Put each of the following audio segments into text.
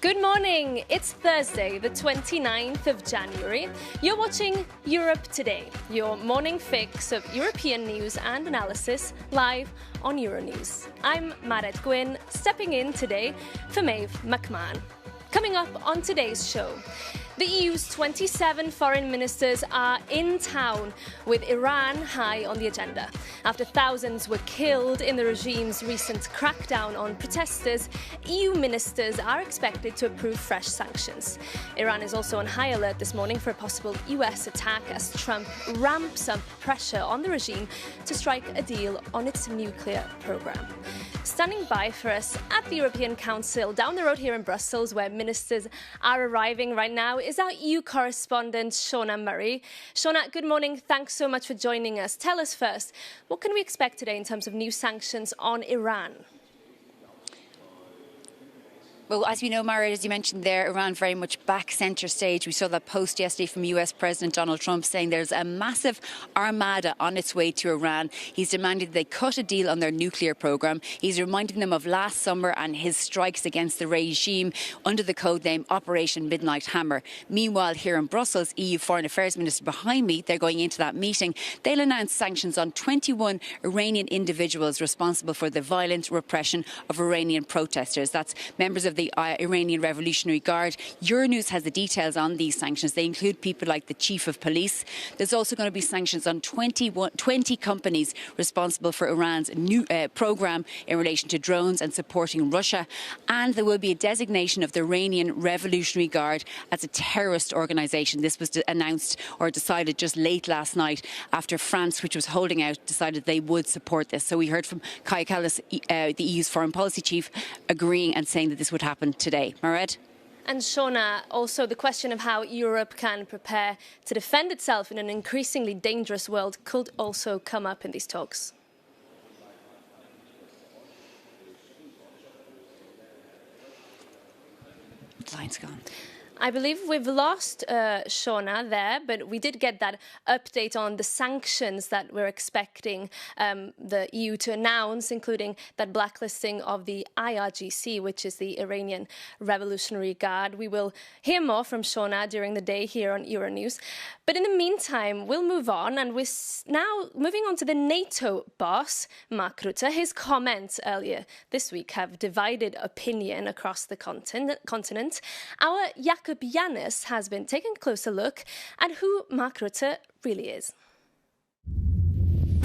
Good morning. It's Thursday, the 29th of January. You're watching Europe Today, your morning fix of European news and analysis live on Euronews. I'm Maret Gwyn, stepping in today for Maeve McMahon. Coming up on today's show, the EU's 27 foreign ministers are in town with Iran high on the agenda. After thousands were killed in the regime's recent crackdown on protesters, EU ministers are expected to approve fresh sanctions. Iran is also on high alert this morning for a possible US attack as Trump ramps up pressure on the regime to strike a deal on its nuclear program. Standing by for us at the European Council down the road here in Brussels, where ministers are arriving right now, is our EU correspondent, Shauna Murray. Shauna, good morning. Thanks so much for joining us. Tell us first, what can we expect today in terms of new sanctions on Iran? Well, as we know, Mara, as you mentioned there, Iran very much back centre stage. We saw that post yesterday from US President Donald Trump saying there's a massive armada on its way to Iran. He's demanded they cut a deal on their nuclear programme. He's reminding them of last summer and his strikes against the regime under the codename Operation Midnight Hammer. Meanwhile, here in Brussels, EU Foreign Affairs Minister behind me, they're going into that meeting. They'll announce sanctions on 21 Iranian individuals responsible for the violent repression of Iranian protesters. That's members of the Iranian Revolutionary Guard. Euronews has the details on these sanctions. They include people like the Chief of Police. There's also going to be sanctions on 20 companies responsible for Iran's new programme in relation to drones and supporting Russia. And there will be a designation of the Iranian Revolutionary Guard as a terrorist organisation. This was announced or decided just late last night after France, which was holding out, decided they would support this. So we heard from Kaja Kallas, the EU's foreign policy chief, agreeing and saying that this would happen today. Mared? And Shauna, also the question of how Europe can prepare to defend itself in an increasingly dangerous world could also come up in these talks. The line's gone. I believe we've lost Shauna there, but we did get that update on the sanctions that we're expecting the EU to announce, including that blacklisting of the IRGC, which is the Iranian Revolutionary Guard. We will hear more from Shauna during the day here on Euronews. But in the meantime, we'll move on, and we're now moving on to the NATO boss, Mark Rutte. His comments earlier this week have divided opinion across the continent. Our Jakob Janus has been taking a closer look at who Mark Rutte really is.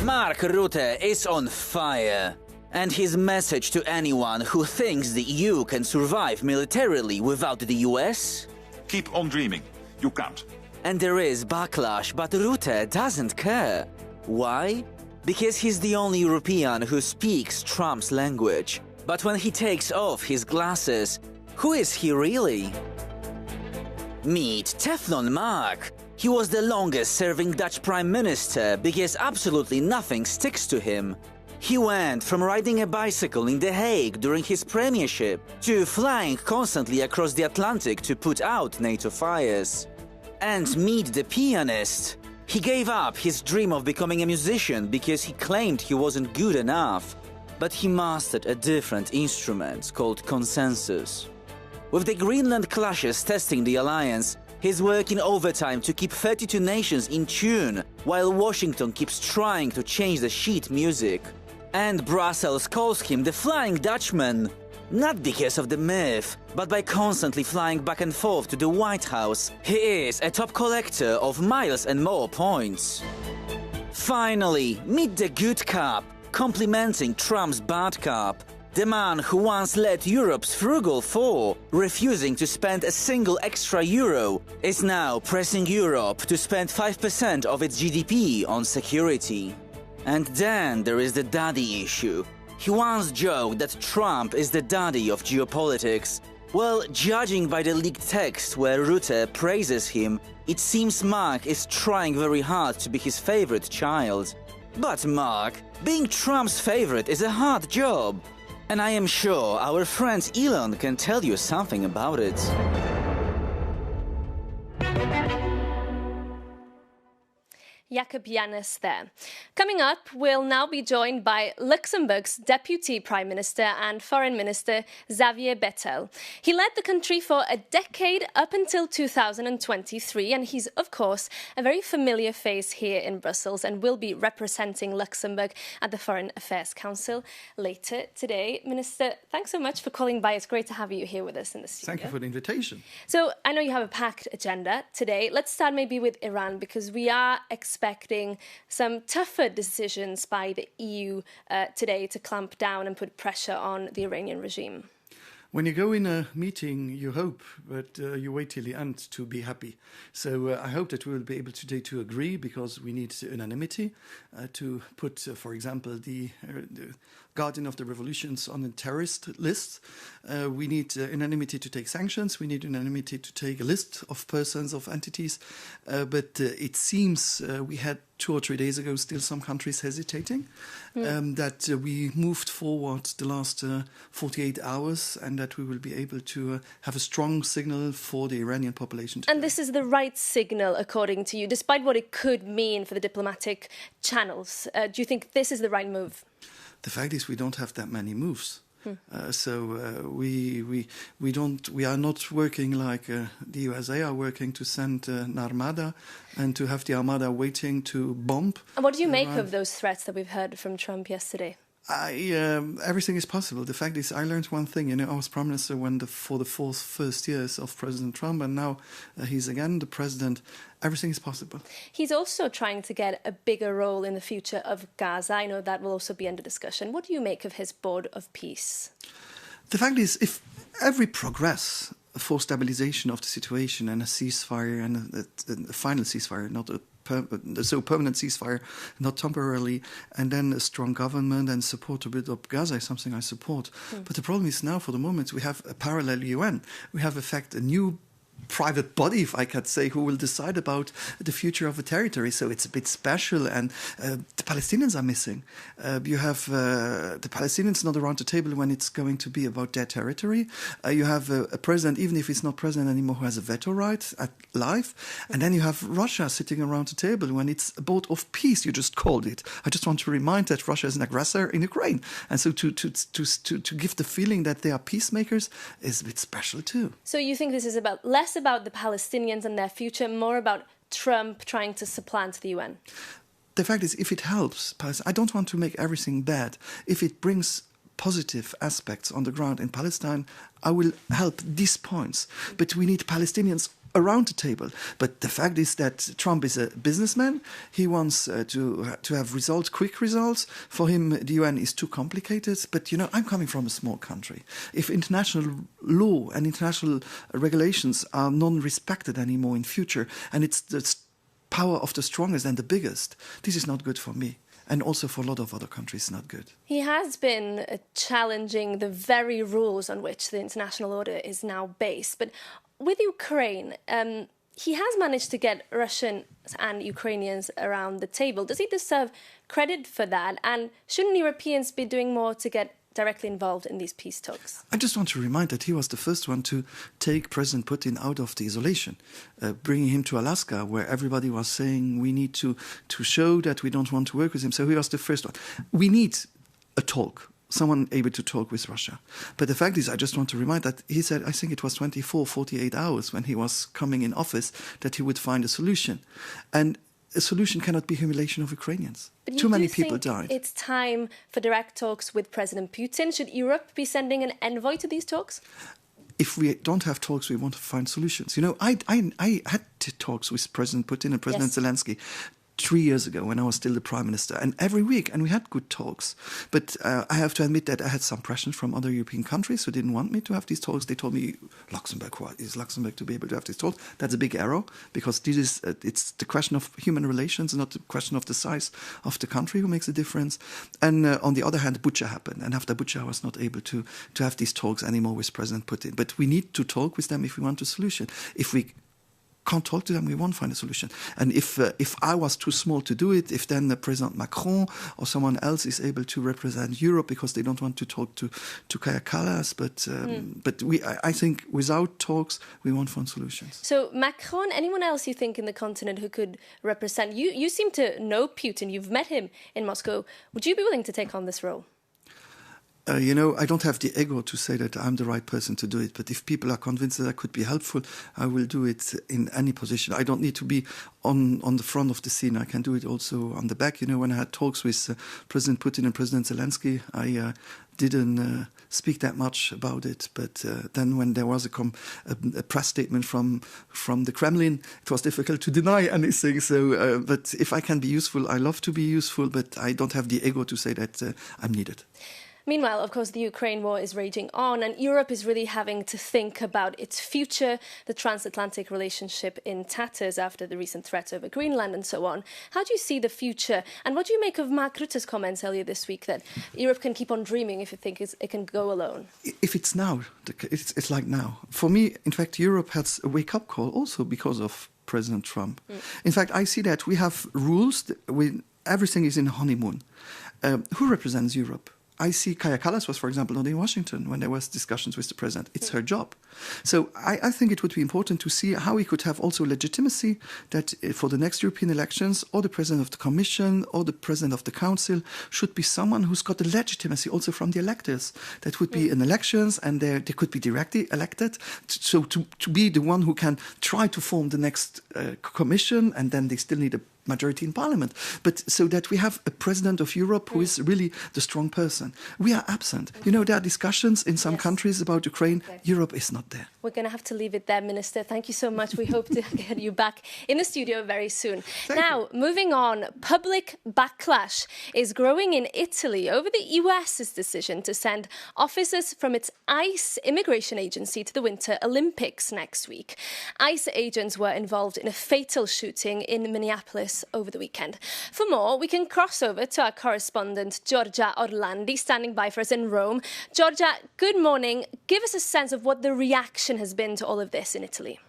Mark Rutte is on fire. And his message to anyone who thinks the EU can survive militarily without the US? Keep on dreaming. You can't. And there is backlash, but Rutte doesn't care. Why? Because he's the only European who speaks Trump's language. But when he takes off his glasses, who is he really? Meet Teflon Mark. He was the longest-serving Dutch Prime Minister because absolutely nothing sticks to him. He went from riding a bicycle in The Hague during his premiership to flying constantly across the Atlantic to put out NATO fires. And meet the pianist. He gave up his dream of becoming a musician because he claimed he wasn't good enough. But he mastered a different instrument called consensus. With the Greenland clashes testing the alliance, he's working overtime to keep 32 nations in tune, while Washington keeps trying to change the sheet music. And Brussels calls him the Flying Dutchman. Not because of the myth, but by constantly flying back and forth to the White House. He is a top collector of miles and more points. Finally, meet the good cop, complimenting Trump's bad cop. The man who once led Europe's frugal four, refusing to spend a single extra euro, is now pressing Europe to spend 5% of its GDP on security. And then there is the daddy issue. He once joked that Trump is the daddy of geopolitics. Well, judging by the leaked text where Rutte praises him, it seems Mark is trying very hard to be his favorite child. But Mark, being Trump's favorite is a hard job. And I am sure our friend Elon can tell you something about it. Jakub Janis there. Coming up, we'll now be joined by Luxembourg's Deputy Prime Minister and Foreign Minister Xavier Bettel. He led the country for a decade up until 2023, and he's, of course, a very familiar face here in Brussels and will be representing Luxembourg at the Foreign Affairs Council later today. Minister, thanks so much for calling by. It's great to have you here with us in the studio. Thank you for the invitation. So I know you have a packed agenda today. Let's start maybe with Iran, because we are expecting some tougher decisions by the EU today to clamp down and put pressure on the Iranian regime. When you go in a meeting, you hope, but you wait till the end to be happy. So I hope that we will be able today to agree, because we need unanimity to put, for example, the Guardian of the Revolutions on a terrorist list. We need unanimity to take sanctions. We need unanimity to take a list of persons, of entities. But it seems we had 2 or 3 days ago still some countries hesitating, that we moved forward the last 48 hours and that we will be able to have a strong signal for the Iranian population today. And this is the right signal, according to you, despite what it could mean for the diplomatic channels. Do you think this is the right move? The fact is we don't have that many moves. We are not working like the USA are working to send an armada and to have the armada waiting to bomb. And what do you make of those threats that we've heard from Trump yesterday? Everything is possible. The fact is, I learned one thing. I was Prime Minister for the first years of President Trump, and now he's again the president. Everything is possible. He's also trying to get a bigger role in the future of Gaza. I know that will also be under discussion. What do you make of his Board of Peace? The fact is, if every progress for stabilization of the situation and a ceasefire and a final ceasefire, not a permanent ceasefire, not temporarily, and then a strong government and support to build up Gaza is something I support. But the problem is now, for the moment, we have a parallel UN. We have, in fact, a new private body, if I could say, who will decide about the future of a territory. So it's a bit special, and the Palestinians are missing. You have the Palestinians not around the table when it's going to be about their territory. You have a president, even if he's not president anymore, who has a veto right at life. And then you have Russia sitting around the table when it's a boat of peace, you just called it. I just want to remind that Russia is an aggressor in Ukraine. And so to give the feeling that they are peacemakers is a bit special too. So you think this is less about the Palestinians and their future, more about Trump trying to supplant the UN? The fact is, if it helps, I don't want to make everything bad. If it brings positive aspects on the ground in Palestine, I will help these points. But we need Palestinians around the table. But the fact is that Trump is a businessman. He wants to have results, quick results. For him, the UN is too complicated. But, I'm coming from a small country. If international law and international regulations are non-respected anymore in future, and it's the power of the strongest and the biggest, this is not good for me. And also for a lot of other countries, not good. He has been challenging the very rules on which the international order is now based. But with Ukraine, he has managed to get Russians and Ukrainians around the table. Does he deserve credit for that? And shouldn't Europeans be doing more to get directly involved in these peace talks? I just want to remind that he was the first one to take President Putin out of the isolation, bringing him to Alaska, where everybody was saying we need to show that we don't want to work with him. So he was the first one. We need a talk. Someone able to talk with Russia. But the fact is, I just want to remind that he said, I think it was 48 hours when he was coming in office, that he would find a solution. And a solution cannot be humiliation of Ukrainians. Too many people died. It's time for direct talks with President Putin. Should Europe be sending an envoy to these talks? If we don't have talks, we want to find solutions. I had talks with President Putin and President Zelensky 3 years ago when I was still the Prime Minister, and every week, and we had good talks. But I have to admit that I had some pressure from other European countries who didn't want me to have these talks. They told me, Luxembourg, what is Luxembourg to be able to have these talks? That's a big error, because this is it's the question of human relations, not the question of the size of the country who makes a difference. And on the other hand, Bucha happened, and after Bucha, I was not able to have these talks anymore with President Putin. But we need to talk with them if we want a solution. If we can't talk to them, we won't find a solution. And if I was too small to do it, if then President Macron or someone else is able to represent Europe because they don't want to talk to Kaja Kallas, but I think without talks we won't find solutions. So Macron, anyone else you think in the continent who could represent you? You seem to know Putin. You've met him in Moscow. Would you be willing to take on this role? I don't have the ego to say that I'm the right person to do it, but if people are convinced that I could be helpful, I will do it in any position. I don't need to be on the front of the scene. I can do it also on the back. When I had talks with President Putin and President Zelensky, I didn't speak that much about it. But then when there was a press statement from the Kremlin, it was difficult to deny anything. So, but if I can be useful, I love to be useful, but I don't have the ego to say that I'm needed. Meanwhile, of course, the Ukraine war is raging on and Europe is really having to think about its future, the transatlantic relationship in tatters after the recent threat over Greenland and so on. How do you see the future? And what do you make of Mark Rutte's comments earlier this week that Europe can keep on dreaming if it thinks it can go alone? If it's now, it's like now. For me, in fact, Europe has a wake-up call also because of President Trump. In fact, I see that we have rules, everything is in honeymoon. Who represents Europe? I see Kaja Kallas was, for example, not in Washington when there was discussions with the president. It's her job. So I think it would be important to see how we could have also legitimacy that for the next European elections, or the president of the Commission or the president of the Council should be someone who's got the legitimacy also from the electors. That would be in elections and they could be directly elected. So to be the one who can try to form the next Commission, and then they still need a majority in Parliament, but so that we have a president of Europe who is really the strong person. We are absent. There are discussions in some countries about Ukraine. Okay. Europe is not there. We're going to have to leave it there, Minister. Thank you so much. We hope to get you back in the studio very soon. Now, moving on, public backlash is growing in Italy over the US's decision to send officers from its ICE immigration agency to the Winter Olympics next week. ICE agents were involved in a fatal shooting in Minneapolis over the weekend. For more, we can cross over to our correspondent Giorgia Orlandi, standing by for us in Rome. Giorgia, good morning. Give us a sense of what the reaction has been to all of this in Italy.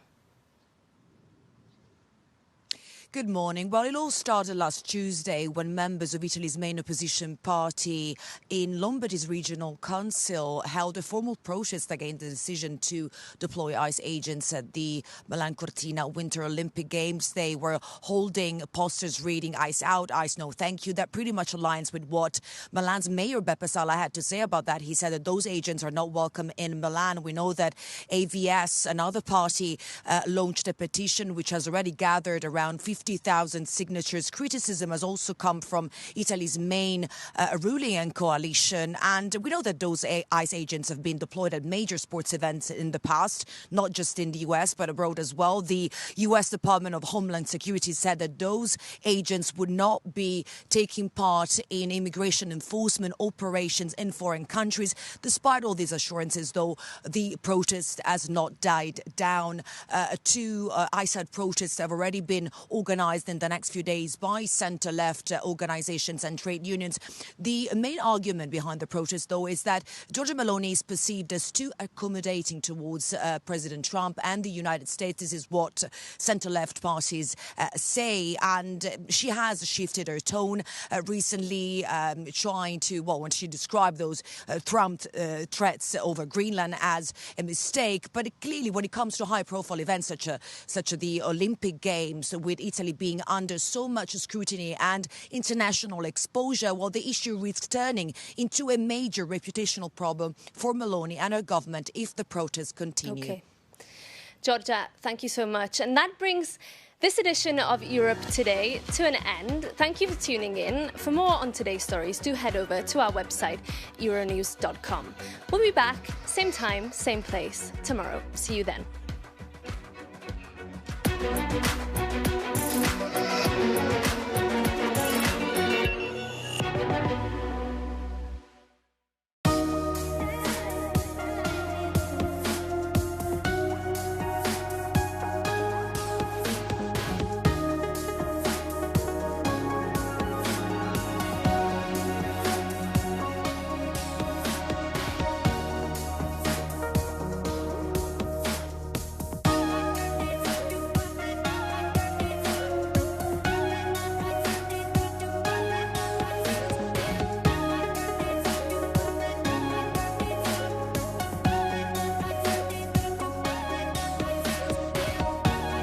Good morning. Well, it all started last Tuesday when members of Italy's main opposition party in Lombardy's regional council held a formal protest against the decision to deploy ICE agents at the Milan Cortina Winter Olympic Games. They were holding posters reading "ICE out, ICE no thank you." That pretty much aligns with what Milan's mayor Beppe Sala had to say about that. He said that those agents are not welcome in Milan. We know that AVS, another party, launched a petition which has already gathered around 50,000 signatures. Criticism has also come from Italy's main ruling coalition. And we know that those ICE agents have been deployed at major sports events in the past, not just in the US, but abroad as well. The US Department of Homeland Security said that those agents would not be taking part in immigration enforcement operations in foreign countries. Despite all these assurances, though, the protest has not died down. Two ICE protests have already been organised in the next few days by centre-left organisations and trade unions. The main argument behind the protest, though, is that Giorgia Meloni is perceived as too accommodating towards President Trump and the United States. This is what centre-left parties say, and she has shifted her tone recently, trying to, well, when she described those Trump threats over Greenland as a mistake. But clearly, when it comes to high-profile events such as the Olympic Games, with Italy being under so much scrutiny and international exposure, well, the issue risks turning into a major reputational problem for Meloni and her government if the protests continue. Okay. Giorgia, thank you so much. And that brings this edition of Europe Today to an end. Thank you for tuning in. For more on today's stories, do head over to our website, euronews.com. We'll be back, same time, same place, tomorrow. See you then.